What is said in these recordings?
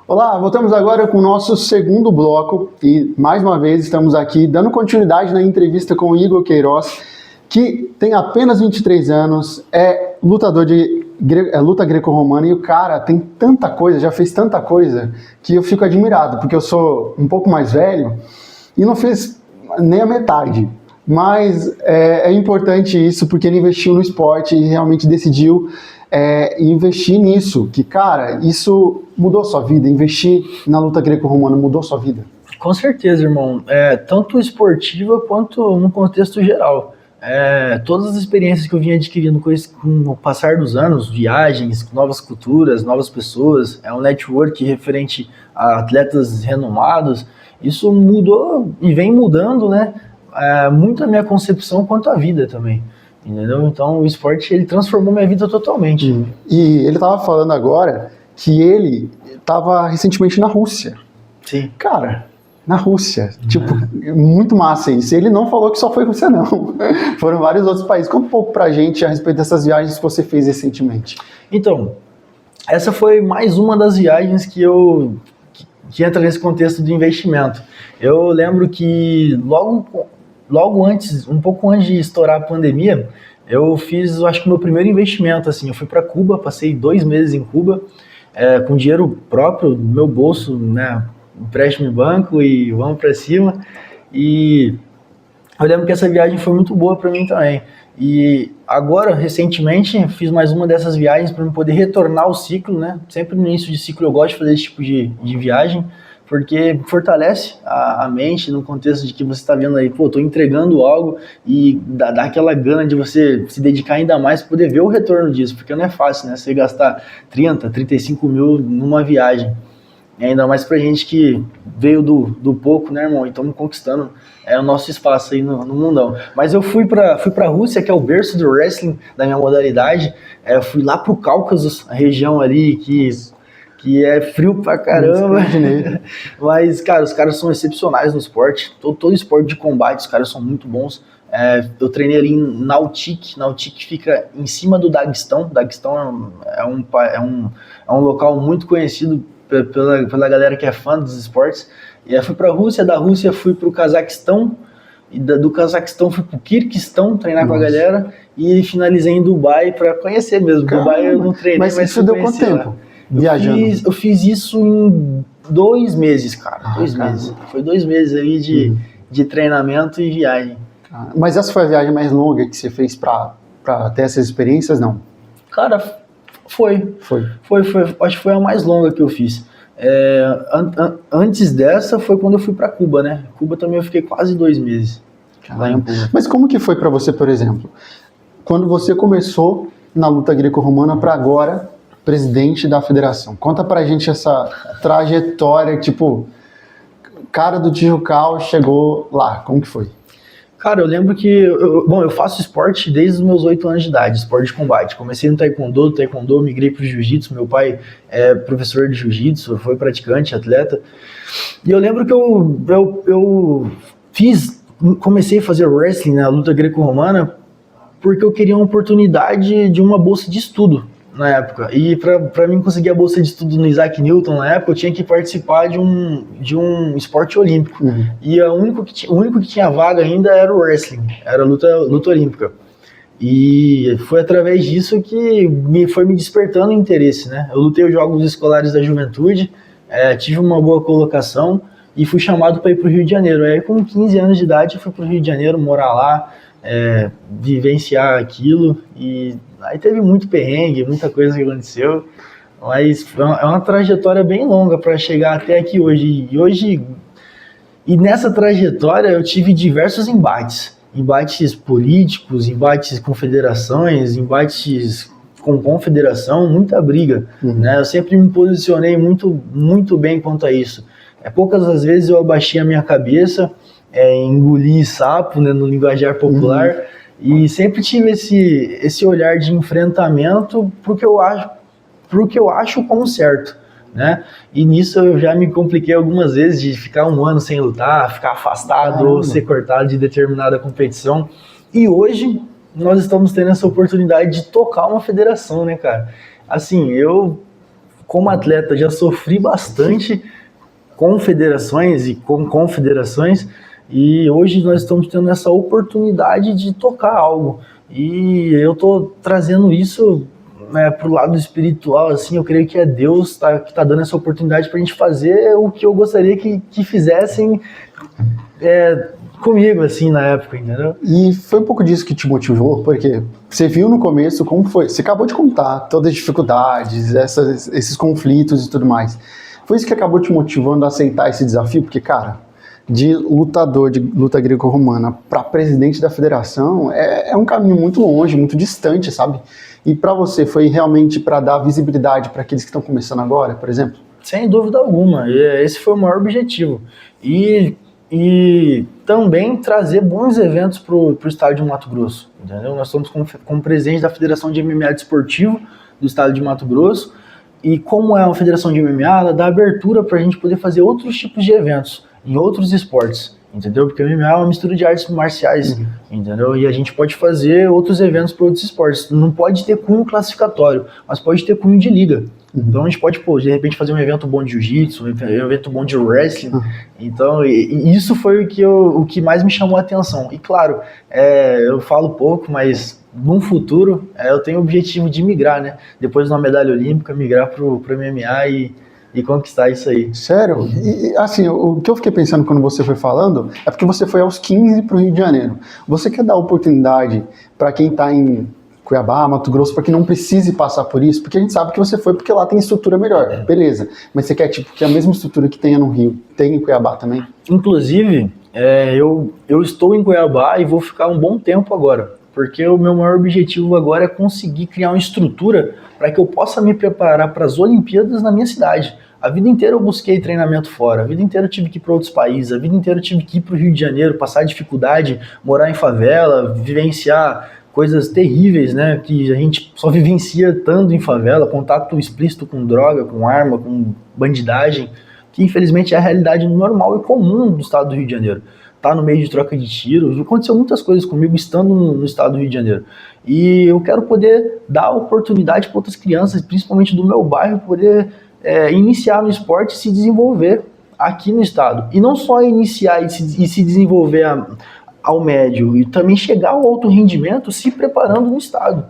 Olá, voltamos agora com o nosso segundo bloco e mais uma vez estamos aqui dando continuidade na entrevista com o Igor Queiroz, que tem apenas 23 anos, é lutador de luta greco-romana e o cara tem tanta coisa, já fez tanta coisa que eu fico admirado, porque eu sou um pouco mais velho e não fiz nem a metade. Mas é importante isso porque ele investiu no esporte e realmente decidiu investir nisso, que, cara, isso mudou sua vida, investir na luta greco-romana mudou sua vida. Com certeza, irmão, tanto esportiva quanto no contexto geral. Todas as experiências que eu vim adquirindo com o passar dos anos, viagens, novas culturas, novas pessoas, um network referente a atletas renomados, isso mudou e vem mudando, né, muito a minha concepção quanto à vida também. Entendeu? Então o esporte ele transformou minha vida totalmente. E ele estava falando agora que ele estava recentemente na Rússia. Sim. Cara, na Rússia. Tipo, muito massa isso. Ele não falou que só foi Rússia, não. Foram vários outros países. Conta um pouco pra gente a respeito dessas viagens que você fez recentemente. Então, essa foi mais uma das viagens que entra nesse contexto de investimento. Eu lembro que logo antes, um pouco antes de estourar a pandemia, eu fiz, acho que meu primeiro investimento, assim, eu fui para Cuba, passei 2 meses em Cuba, com dinheiro próprio, do meu bolso, né, empréstimo em banco e vamos para cima, e eu lembro que essa viagem foi muito boa para mim também, e agora, recentemente, fiz mais uma dessas viagens para eu poder retornar ao ciclo, né, sempre no início de ciclo eu gosto de fazer esse tipo de viagem, porque fortalece a mente no contexto de que você está vendo aí, pô, tô entregando algo e dá aquela gana de você se dedicar ainda mais para poder ver o retorno disso, porque não é fácil, né, você gastar 30, 35 mil numa viagem, e ainda mais pra gente que veio do pouco, né, irmão, e estamos conquistando o nosso espaço aí no mundão. Mas eu fui pra Rússia, que é o berço do wrestling, da minha modalidade, fui lá pro Cáucaso, a região ali que é frio pra caramba, mas, cara, os caras são excepcionais no esporte, todo esporte de combate, os caras são muito bons. Eu treinei ali em Nautik fica em cima do Daguestão é um local muito conhecido pela galera que é fã dos esportes, e aí fui pra Rússia, da Rússia fui pro Cazaquistão, e do Cazaquistão fui pro Kirguistão treinar com a galera, e finalizei em Dubai pra conhecer mesmo. Caramba. Dubai eu não treinei, mas isso deu quanto tempo? Viajando. Eu fiz isso em 2 meses, cara. 2 meses. Foi 2 meses aí de treinamento e viagem. Mas essa foi a viagem mais longa que você fez pra ter essas experiências, não? Cara, foi. Acho que foi a mais longa que eu fiz. Antes dessa foi quando eu fui pra Cuba, né? Cuba também eu fiquei quase 2 meses. Lá em Cuba. Mas como que foi pra você, por exemplo, quando você começou na luta greco-romana pra agora presidente da federação? Conta pra gente essa trajetória, tipo, cara do Tijucal chegou lá, como que foi? Cara, eu lembro que, eu faço esporte desde os meus 8 anos de idade, esporte de combate. Comecei no taekwondo, migrei pro jiu-jitsu, meu pai é professor de jiu-jitsu, foi praticante, atleta. E eu lembro que eu comecei a fazer wrestling, na luta greco-romana, porque eu queria uma oportunidade de uma bolsa de estudo na época, e para mim conseguir a bolsa de estudo no Isaac Newton na época, eu tinha que participar de um esporte olímpico, e o único que tinha vaga ainda era o wrestling, era a luta olímpica, e foi através disso que foi me despertando o interesse, né? Eu lutei os Jogos Escolares da Juventude, tive uma boa colocação, e fui chamado para ir para o Rio de Janeiro. Aí com 15 anos de idade eu fui para o Rio de Janeiro morar lá, vivenciar aquilo, e aí teve muito perrengue, muita coisa que aconteceu, mas é uma trajetória bem longa para chegar até aqui hoje. E nessa trajetória eu tive diversos embates políticos, embates com federações, embates com confederação, muita briga, né? Eu sempre me posicionei muito, muito bem quanto a isso. Poucas as vezes eu abaixei a minha cabeça, engoli sapo, né, no linguajar popular, e sempre tive esse olhar de enfrentamento pro que eu acho como certo, né? E nisso eu já me compliquei algumas vezes de ficar 1 ano sem lutar, ficar afastado ou ser cortado de determinada competição. E hoje nós estamos tendo essa oportunidade de tocar uma federação, né, cara? Assim, eu como atleta, já sofri bastante com federações e com confederações, e hoje nós estamos tendo essa oportunidade de tocar algo. E eu estou trazendo isso, né, para o lado espiritual, assim, eu creio que é Deus que está dando essa oportunidade para a gente fazer o que eu gostaria que fizessem comigo, assim, na época, entendeu? E foi um pouco disso que te motivou, porque você viu no começo como foi, você acabou de contar todas as dificuldades, esses conflitos e tudo mais. Foi isso que acabou te motivando a aceitar esse desafio? Porque, cara, de lutador de luta greco-romana para presidente da federação é um caminho muito longe, muito distante, sabe? E para você foi realmente para dar visibilidade para aqueles que estão começando agora, por exemplo? Sem dúvida alguma, esse foi o maior objetivo. E também trazer bons eventos para o estado de Mato Grosso, entendeu? Nós somos como presidente da Federação de MMA Desportivo do estado de Mato Grosso, e como é uma federação de MMA, ela dá abertura para a gente poder fazer outros tipos de eventos em outros esportes, entendeu? Porque o MMA é uma mistura de artes marciais, entendeu? E a gente pode fazer outros eventos para outros esportes. Não pode ter cunho classificatório, mas pode ter cunho de liga. Então a gente pode, de repente, fazer um evento bom de jiu-jitsu, um evento bom de wrestling. Então, isso foi o que mais me chamou a atenção. E claro, eu falo pouco, mas num futuro eu tenho o objetivo de migrar, né? Depois de uma medalha olímpica, migrar pro MMA e conquistar isso aí. Sério? E assim, o que eu fiquei pensando quando você foi falando é porque você foi aos 15 para o Rio de Janeiro. Você quer dar oportunidade para quem está em Cuiabá, Mato Grosso, para que não precise passar por isso? Porque a gente sabe que você foi porque lá tem estrutura melhor, beleza. Mas você quer que a mesma estrutura que tenha no Rio, tenha em Cuiabá também? Inclusive, eu estou em Cuiabá e vou ficar um bom tempo agora. Porque o meu maior objetivo agora é conseguir criar uma estrutura para que eu possa me preparar para as Olimpíadas na minha cidade. A vida inteira eu busquei treinamento fora, a vida inteira eu tive que ir para outros países, a vida inteira eu tive que ir para o Rio de Janeiro, passar dificuldade, morar em favela, vivenciar coisas terríveis, né, que a gente só vivencia estando em favela, contato explícito com droga, com arma, com bandidagem, que infelizmente é a realidade normal e comum do estado do Rio de Janeiro. Tá no meio de troca de tiros, aconteceu muitas coisas comigo estando no estado do Rio de Janeiro. E eu quero poder dar oportunidade para outras crianças, principalmente do meu bairro, poder iniciar no esporte e se desenvolver aqui no estado. E não só iniciar e se desenvolver ao médio, e também chegar ao alto rendimento se preparando no estado.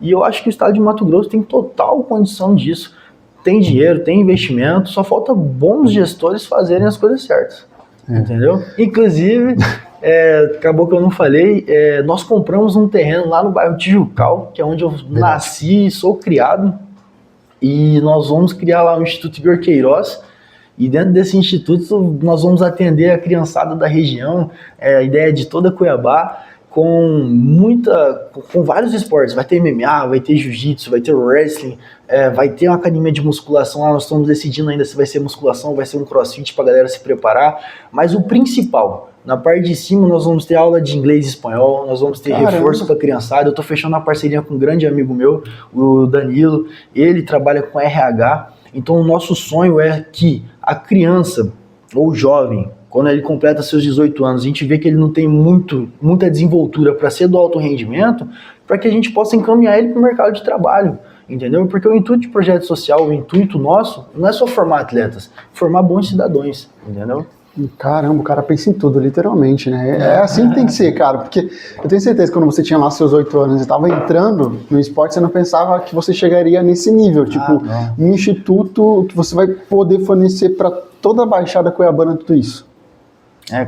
E eu acho que o estado de Mato Grosso tem total condição disso. Tem dinheiro, tem investimento, só falta bons gestores fazerem as coisas certas. Entendeu? Inclusive, acabou que eu não falei, nós compramos um terreno lá no bairro Tijucal, que é onde eu nasci e sou criado, e nós vamos criar lá o Instituto Igor Queiroz, e dentro desse instituto nós vamos atender a criançada da região, a ideia de toda Cuiabá, com vários esportes. Vai ter MMA, vai ter jiu-jitsu, vai ter wrestling, vai ter uma academia de musculação lá, nós estamos decidindo ainda se vai ser musculação, vai ser um crossfit para a galera se preparar, mas o principal, na parte de cima nós vamos ter aula de inglês e espanhol, nós vamos ter reforço para a criançada. Eu estou fechando uma parceria com um grande amigo meu, o Danilo, ele trabalha com RH, então o nosso sonho é que a criança ou jovem, quando ele completa seus 18 anos, a gente vê que ele não tem muita desenvoltura para ser do alto rendimento, para que a gente possa encaminhar ele para o mercado de trabalho, entendeu? Porque o intuito de projeto social, o intuito nosso, não é só formar atletas, formar bons cidadãos, entendeu? Caramba, o cara pensa em tudo, literalmente, né? É assim que tem que ser, cara, porque eu tenho certeza que quando você tinha lá seus 8 anos e estava entrando no esporte, você não pensava que você chegaria nesse nível, tipo, um instituto que você vai poder fornecer para toda a Baixada Cuiabana tudo isso.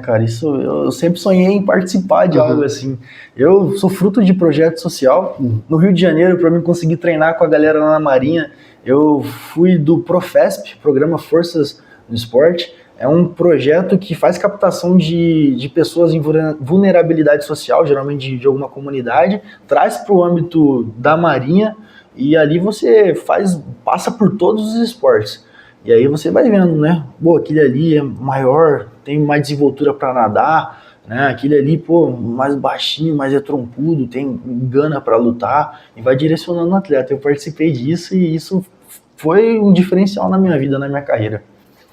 Cara, isso eu sempre sonhei em participar de algo assim. Eu sou fruto de projeto social. No Rio de Janeiro, para mim conseguir treinar com a galera lá na Marinha, eu fui do Profesp, Programa Forças no Esporte. É um projeto que faz captação de pessoas em vulnerabilidade social, geralmente de alguma comunidade, traz para o âmbito da Marinha e ali você passa por todos os esportes. E aí você vai vendo, né? Pô, aquele ali é maior, tem mais desenvoltura para nadar, né? Aquele ali, pô, mais baixinho, mais trompudo, tem gana para lutar, e vai direcionando o atleta. Eu participei disso e isso foi um diferencial na minha vida, na minha carreira.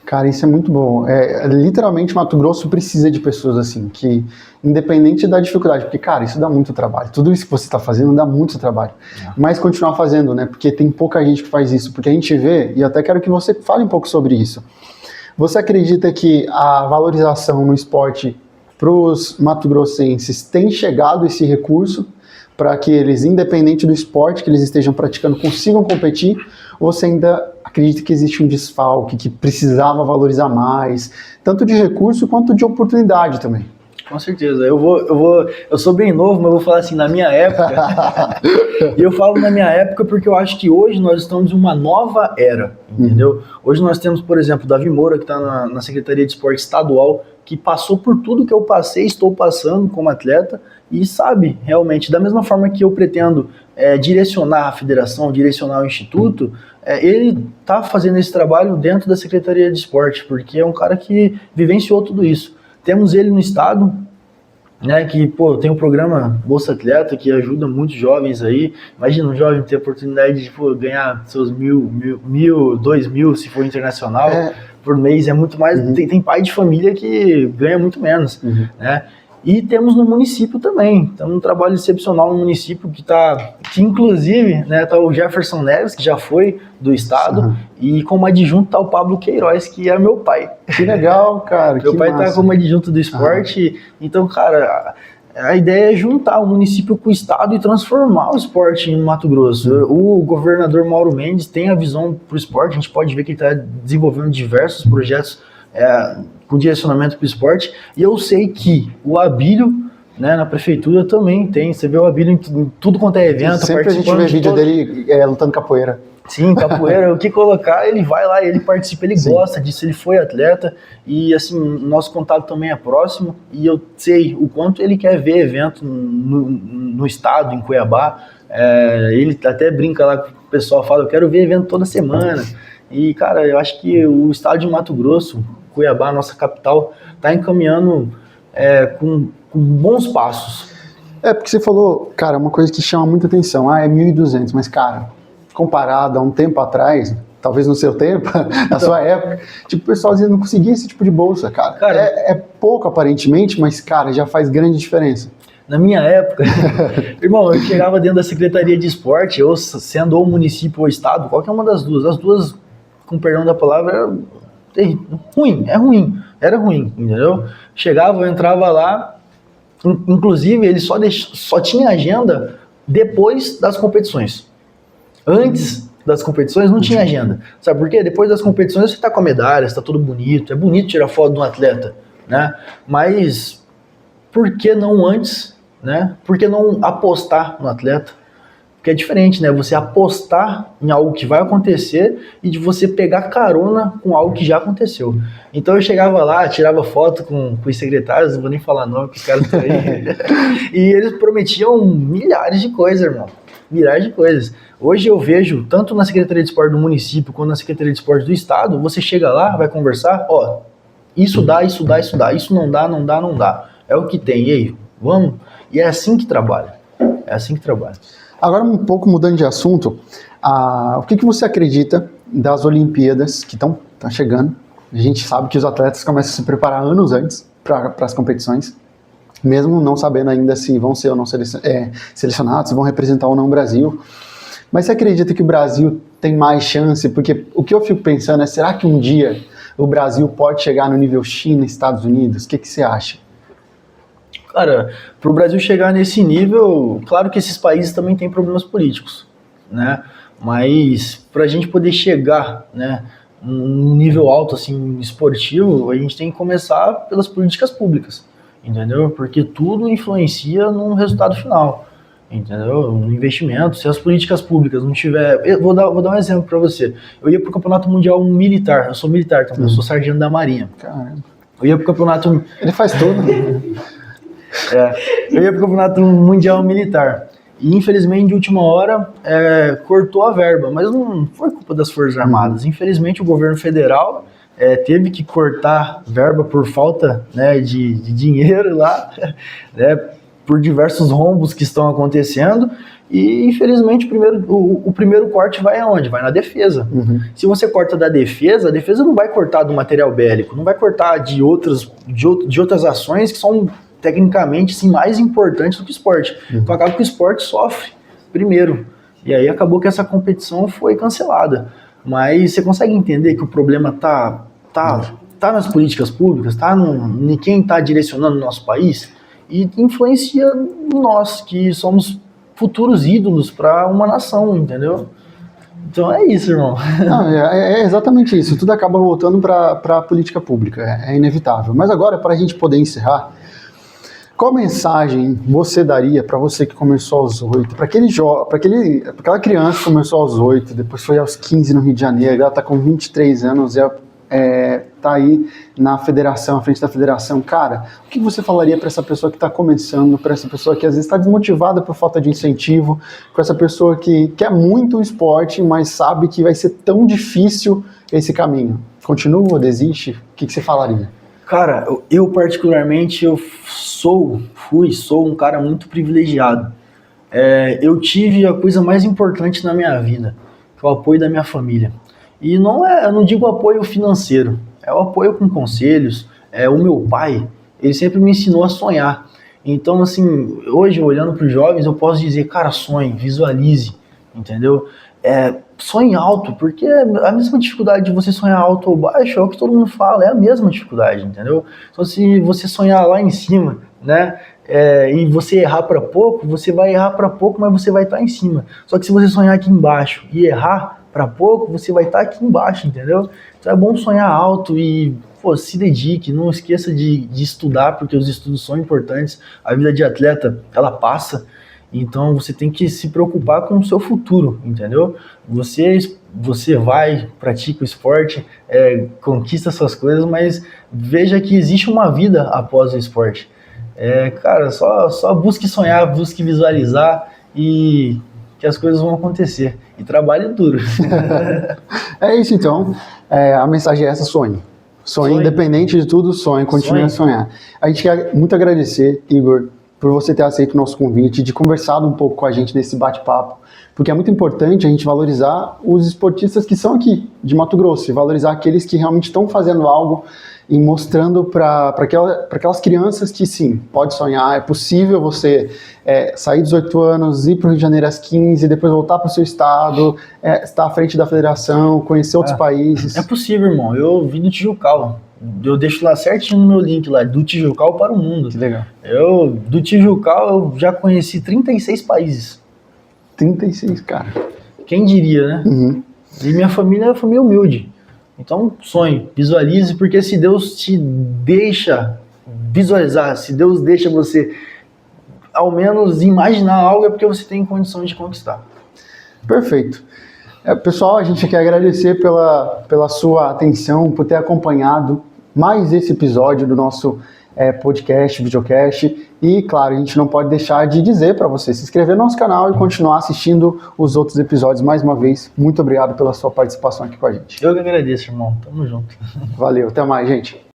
Cara, isso é muito bom. Literalmente, Mato Grosso precisa de pessoas assim, que, independente da dificuldade, porque, cara, isso dá muito trabalho. Tudo isso que você está fazendo dá muito trabalho. Mas continuar fazendo, né? Porque tem pouca gente que faz isso. Porque a gente vê, e até quero que você fale um pouco sobre isso. Você acredita que a valorização no esporte para os mato-grossenses tem chegado esse recurso para que eles, independente do esporte que eles estejam praticando, consigam competir? Ou você ainda acredita que existe um desfalque, que precisava valorizar mais, tanto de recurso quanto de oportunidade também? Com certeza. Eu sou bem novo, mas eu vou falar assim, na minha época. E eu falo na minha época porque eu acho que hoje nós estamos em uma nova era, entendeu? Hoje nós temos, por exemplo, Davi Moura, que está na Secretaria de Esporte Estadual, que passou por tudo que eu passei, estou passando como atleta, e sabe, realmente, da mesma forma que eu pretendo direcionar a federação, direcionar o instituto, ele está fazendo esse trabalho dentro da Secretaria de Esporte, porque é um cara que vivenciou tudo isso. Temos ele no estado, né, que, pô, tem um programa Bolsa Atleta que ajuda muitos jovens aí. Imagina um jovem ter a oportunidade de, pô, ganhar seus 1.000, 2.000, se for internacional, por mês. É muito mais. Tem pai de família que ganha muito menos, né? E temos no município também. Então, um trabalho excepcional no município que inclusive, né, tá o Jefferson Neves, que já foi do estado, e como adjunto tá o Pablo Queiroz, que é meu pai. Que legal, cara. Meu pai tá como adjunto do esporte. Então, cara, a ideia é juntar o município com o estado e transformar o esporte em Mato Grosso. O governador Mauro Mendes tem a visão pro esporte. A gente pode ver que ele está desenvolvendo diversos projetos com direcionamento para o esporte, e eu sei que o Abílio, né, na prefeitura também tem. Você vê o Abílio em tudo quanto é evento. Sempre a gente vê vídeo dele lutando capoeira. Sim, capoeira, o que colocar, ele vai lá, ele participa, ele gosta disso, ele foi atleta, e assim, nosso contato também é próximo, e eu sei o quanto ele quer ver evento no estado, em Cuiabá. Ele até brinca lá com o pessoal, fala, eu quero ver evento toda semana. E, cara, eu acho que o estado de Mato Grosso, Cuiabá, nossa capital, está encaminhando com bons passos. Porque você falou, cara, uma coisa que chama muita atenção, é 1.200, mas, cara, comparado a um tempo atrás, talvez no seu tempo, na sua época, tipo, o pessoal não conseguia esse tipo de bolsa, cara. É pouco aparentemente, mas, cara, já faz grande diferença. Na minha época, irmão, eu chegava dentro da Secretaria de Esporte, ou sendo ou município ou estado, qualquer uma das duas. As duas, com perdão da palavra, era ruim, entendeu? Chegava, eu entrava lá, inclusive ele só tinha agenda depois das competições. Antes das competições não tinha agenda. Sabe por quê? Depois das competições você tá com a medalha, você tá tudo bonito, é bonito tirar foto de um atleta, né? Mas por que não antes, né? Por que não apostar no atleta? Porque é diferente, né? Você apostar em algo que vai acontecer e de você pegar carona com algo que já aconteceu. Então eu chegava lá, tirava foto com os secretários, não vou nem falar nome, que os caras estão aí. E eles prometiam milhares de coisas, irmão. Milhares de coisas. Hoje eu vejo, tanto na Secretaria de Esporte do município, quanto na Secretaria de Esporte do estado, você chega lá, vai conversar, ó, isso dá, isso dá, isso dá, isso não dá, não dá, não dá. É o que tem, e aí, vamos? E é assim que trabalha. É assim que trabalha. Agora, um pouco mudando de assunto, o que você acredita das Olimpíadas que estão chegando? A gente sabe que os atletas começam a se preparar anos antes para as competições, mesmo não sabendo ainda se vão ser ou não selecionados, se vão representar ou não o Brasil. Mas você acredita que o Brasil tem mais chance? Porque o que eu fico pensando é, será que um dia o Brasil pode chegar no nível China, Estados Unidos? O que você acha? Cara, para o Brasil chegar nesse nível, claro que esses países também têm problemas políticos, né? Mas para a gente poder chegar, né, num nível alto assim esportivo, a gente tem que começar pelas políticas públicas, entendeu? Porque tudo influencia no resultado final, entendeu? No investimento. Se as políticas públicas não tiver, eu vou dar um exemplo para você. Eu ia para o Campeonato Mundial Militar. Eu sou militar também, eu sou sargento da Marinha. Caramba. Eu ia para o Campeonato. Ele faz tudo. Eu ia para o Campeonato Mundial Militar. E infelizmente, de última hora, cortou a verba. Mas não foi culpa das Forças Armadas. Infelizmente, o governo federal teve que cortar verba por falta, né, de dinheiro lá, né, por diversos rombos que estão acontecendo e, infelizmente, o primeiro corte vai aonde? Vai na defesa. Se você corta da defesa, a defesa não vai cortar do material bélico, não vai cortar de outras ações que são, tecnicamente, sim, mais importantes do que o esporte. Então acaba que o esporte sofre primeiro. E aí acabou que essa competição foi cancelada. Mas você consegue entender que o problema tá nas políticas públicas, tá em quem está direcionando o nosso país e influencia nós, que somos futuros ídolos para uma nação, entendeu? Então é isso, irmão. Não, é exatamente isso. Tudo acaba voltando para a política pública, é inevitável. Mas agora, para a gente poder encerrar, qual mensagem você daria para você que começou aos 8, para aquela criança que começou aos 8, depois foi aos 15 no Rio de Janeiro, ela está com 23 anos, tá aí na federação, à frente da federação, cara, o que você falaria para essa pessoa que está começando, para essa pessoa que às vezes está desmotivada por falta de incentivo, para essa pessoa que quer muito o esporte, mas sabe que vai ser tão difícil esse caminho? Continua, desiste? O que você falaria? Cara, eu particularmente, sou um cara muito privilegiado. Eu tive a coisa mais importante na minha vida, que é o apoio da minha família. E eu não digo apoio financeiro, é o apoio com conselhos. O meu pai, ele sempre me ensinou a sonhar. Então, assim, hoje, olhando para os jovens, eu posso dizer, cara, sonhe, visualize, entendeu? Sonhe alto, porque a mesma dificuldade de você sonhar alto ou baixo é o que todo mundo fala, é a mesma dificuldade, entendeu? Então, se você sonhar lá em cima, né, e você errar para pouco, você vai errar para pouco, mas você vai estar em cima. Só que se você sonhar aqui embaixo e errar para pouco, você vai estar aqui embaixo, entendeu? Então é bom sonhar alto e, se dedique, não esqueça de estudar, porque os estudos são importantes. A vida de atleta, ela passa, então você tem que se preocupar com o seu futuro, entendeu? Você vai, pratica o esporte, conquista suas coisas, mas veja que existe uma vida após o esporte. Cara, só busque sonhar, busque visualizar e que as coisas vão acontecer. E trabalhe duro. É isso, então. A mensagem é essa: sonhe. Sonhe, independente de tudo, sonhe, continue a sonhar. A gente quer muito agradecer, Igor, por você ter aceito o nosso convite, de conversado um pouco com a gente nesse bate-papo, porque é muito importante a gente valorizar os esportistas que são aqui, de Mato Grosso, e valorizar aqueles que realmente estão fazendo algo e mostrando para aquelas crianças que sim, pode sonhar, é possível você sair dos 8 anos, ir para o Rio de Janeiro às 15, depois voltar para o seu estado, estar à frente da federação, conhecer outros países. É possível, irmão. Eu vim do Tijucal. Eu deixo lá certinho no meu link lá, do Tijucal para o mundo. Que legal. Do Tijucal eu já conheci 36 países. 36, cara. Quem diria, né? Uhum. E minha família é uma família humilde. Então, sonhe, visualize, porque se Deus te deixa visualizar, se Deus deixa você, ao menos, imaginar algo, é porque você tem condições de conquistar. Perfeito. Pessoal, a gente quer agradecer pela sua atenção, por ter acompanhado mais esse episódio do nosso podcast, videocast. E, claro, a gente não pode deixar de dizer para você se inscrever no nosso canal e continuar assistindo os outros episódios. Mais uma vez, muito obrigado pela sua participação aqui com a gente. Eu que agradeço, irmão. Tamo junto. Valeu, até mais, gente.